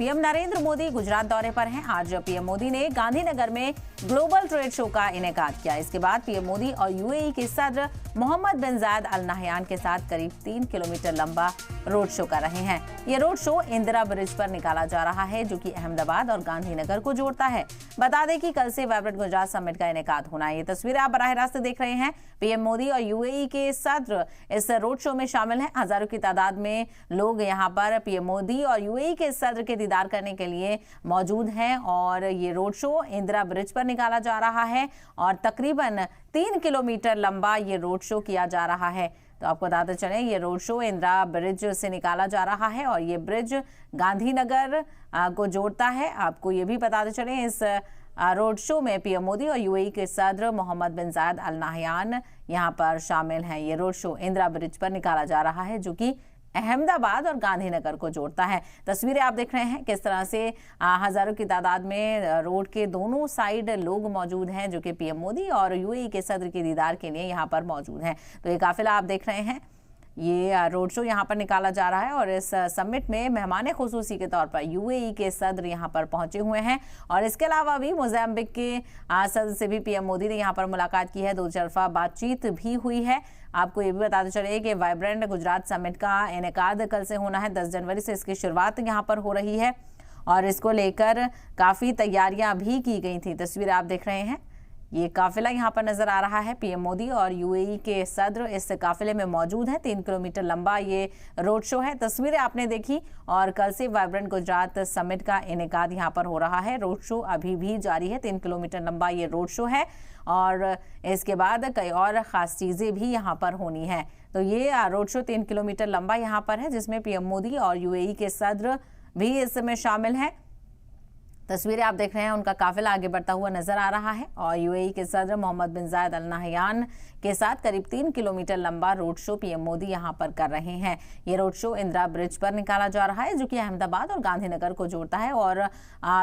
PM Narendra Modi Gujarat दौरे पर हैं। आज पीएम मोदी ने गांधीनगर में ग्लोबल ट्रेड शो का इनेकाद किया। इसके बाद पीएम मोदी और यूएई के सदर मोहम्मद बिन जायद अल नाहयान के साथ करीब 3 किलोमीटर लंबा रोड शो कर रहे हैं। ये रोड शो इंदिरा ब्रिज पर निकाला जा रहा है, जो कि अहमदाबाद और गांधीनगर को जोड़ता है। बता दें कि कल से वाइब्रेंट गुजरात समिट का इनेकाद होना है। ये तस्वीरें आप बराह रास्त देख रहे हैं। पीएम मोदी और यूएई के सदर इस रोड शो में शामिल हैं। हजारों की तादाद में लोग यहाँ पर पीएम मोदी और यूएई के सदर के दीदार करने के लिए मौजूद हैं और ये रोड शो इंदिरा ब्रिज पर निकाला जा रहा है और तकरीबन 3 किलोमीटर लंबा ये रोड शो किया जा रहा है। तो आपको बताते चलें, ये रोड शो इंदिरा ब्रिज से निकाला जा रहा है और ये ब्रिज गांधीनगर को जोड़ता है। आपको ये भी बताते चलें, इस रोड शो में पीएम मोदी और यूएई के सदर मोहम्मद बिन जायद अल नाहयान यहाँ पर शामिल हैं। ये रोड शो इंदिरा ब्रिज पर निकाला जा रहा है, जो कि अहमदाबाद और गांधीनगर को जोड़ता है। तस्वीरें आप देख रहे हैं किस तरह से हजारों की तादाद में रोड के दोनों साइड लोग मौजूद हैं, जो कि पीएम मोदी और यूएई के सदर के दीदार के लिए यहाँ पर मौजूद हैं। तो ये काफिला आप देख रहे हैं, ये रोड शो यहाँ पर निकाला जा रहा है और इस समिट में मेहमान खुसूसी के तौर पर यूएई के सदर यहाँ पर पहुंचे हुए हैं। और इसके अलावा भी मोजाम्बिक के सदर से भी पीएम मोदी ने यहाँ पर मुलाकात की है। 2 तरफा बातचीत भी हुई है। आपको ये भी बताते चले कि वाइब्रेंट गुजरात समिट का इनेकाद कल से होना है। 10 जनवरी से इसकी शुरुआत यहाँ पर हो रही है और इसको लेकर काफ़ी तैयारियां भी की गई थी। तस्वीर आप देख रहे हैं, ये काफिला यहाँ पर नजर आ रहा है। पीएम मोदी और यूएई के सदर इस काफिले में मौजूद हैं। 3 किलोमीटर लंबा ये रोड शो है। तस्वीरें आपने देखी और कल से वाइब्रेंट गुजरात समिट का इनेकाद यहाँ पर हो रहा है। रोड शो अभी भी जारी है। 3 किलोमीटर लंबा ये रोड शो है और इसके बाद कई और खास चीजें भी यहाँ पर होनी है। तो ये रोड शो 3 किलोमीटर लंबा यहाँ पर है, जिसमें पीएम मोदी और यूएई के सदर भी इसमें शामिल हैं। तस्वीरें आप देख रहे हैं, उनका काफिला आगे बढ़ता हुआ नजर आ रहा है और यूएई के सदर मोहम्मद बिन जायद अल नाहयान के साथ करीब 3 किलोमीटर लंबा रोड शो पीएम मोदी यहां पर कर रहे हैं। ये रोड शो इंदिरा ब्रिज पर निकाला जा रहा है, जो कि अहमदाबाद और गांधीनगर को जोड़ता है और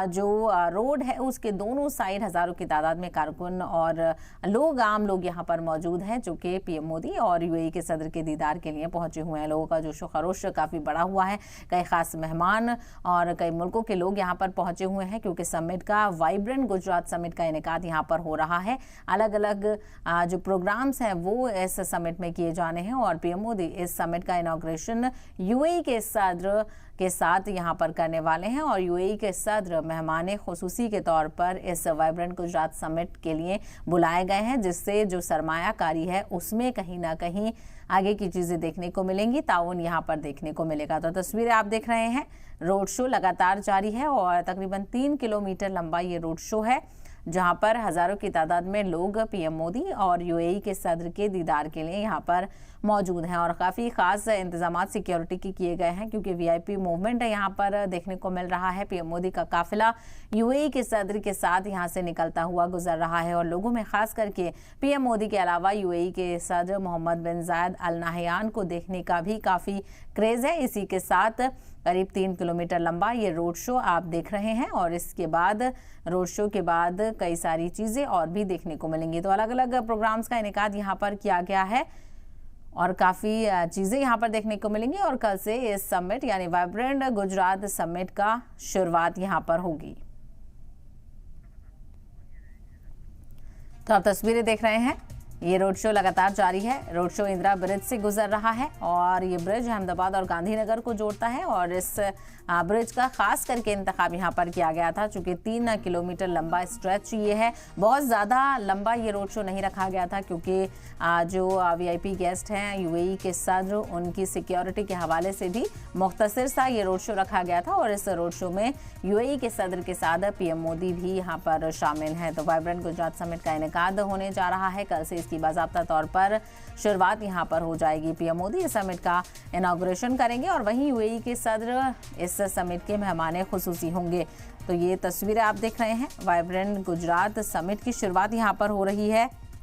जो रोड है उसके दोनों साइड हजारों की तादाद में कारकुन और लोग, आम लोग यहाँ पर मौजूद हैं, जो कि पीएम मोदी और यूएई के सदर के दीदार के लिए पहुंचे हुए हैं। लोगों का जोशो खरोश काफी बढ़ा हुआ है। कई खास मेहमान और कई मुल्कों के लोग यहाँ पर पहुंचे हुए हैं, क्योंकि समिट का वाइब्रेंट गुजरात समिट का इनेकाद यहाँ पर हो रहा है। अलग अलग जो प्रोग्राम्स हैं वो इस समिट में किए जाने हैं और पीएम मोदी इस समिट का इनॉग्रेशन यूएई के सदर के साथ यहाँ पर करने वाले हैं और यूएई के सदर मेहमान खुसूसी के तौर पर इस वाइब्रेंट गुजरात समिट के लिए बुलाए गए हैं, जिससे जो सरमायाकारी है उसमें कहीं ना कहीं आगे की चीजें देखने को मिलेंगी, ताउन यहाँ पर देखने को मिलेगा। तो तस्वीरें आप देख रहे हैं, रोड शो लगातार जारी है और तकरीबन 3 किलोमीटर लंबा ये रोड शो है, जहां पर हजारों की तादाद में लोग पीएम मोदी और यूएई के सदर के दीदार के लिए यहाँ पर मौजूद हैं और काफ़ी खास इंतजाम सिक्योरिटी के किए गए हैं, क्योंकि वीआईपी मूवमेंट यहाँ पर देखने को मिल रहा है। पीएम मोदी का काफिला यूएई के सदर के साथ यहाँ से निकलता हुआ गुजर रहा है और लोगों में खास करके पीएम मोदी के अलावा यूएई के सदर मोहम्मद बिन जायद अल नाहयान को देखने का भी काफ़ी क्रेज है। इसी के साथ करीब 3 किलोमीटर लंबा ये रोड शो आप देख रहे हैं और इसके बाद रोड शो के बाद कई सारी चीज़ें और भी देखने को मिलेंगी। तो अलग अलग प्रोग्राम्स का इनेकाद यहाँ पर किया गया है और काफ़ी चीज़ें यहाँ पर देखने को मिलेंगी और कल से इस समिट यानी वाइब्रेंट गुजरात समिट का शुरुआत यहाँ पर होगी। तो आप तस्वीरें देख रहे हैं, ये रोड शो लगातार जारी है। रोड शो इंदिरा ब्रिज से गुजर रहा है और ये ब्रिज अहमदाबाद और गांधीनगर को जोड़ता है और इस ब्रिज का खास करके इंतखाब यहाँ पर किया गया था, चूंकि 3 किलोमीटर लंबा स्ट्रेच ये है। बहुत ज़्यादा लंबा ये रोड शो नहीं रखा गया था, क्योंकि जो वीआईपी गेस्ट हैं यूएई के सदर, उनकी सिक्योरिटी के हवाले से भी मुख्तसर सा ये रोड शो रखा गया था और इस रोड शो में यूएई के सदर के साथ पीएम मोदी भी यहाँ पर शामिल हैं। तो वाइब्रेंट गुजरात समिट का इनेकाद होने जा रहा है। कल से इसकी बाज़ाब्ता तौर पर शुरुआत यहाँ पर हो जाएगी। पीएम मोदी इस समिट का इनॉग्रेशन करेंगे और वहीं यूएई के सदर इस समिट के मेहमान खुसूसी होंगे। तो ये तस्वीरें आप देख रहे हैं, वाइब्रेंट गुजरात समिट की शुरुआत यहाँ पर हो रही है।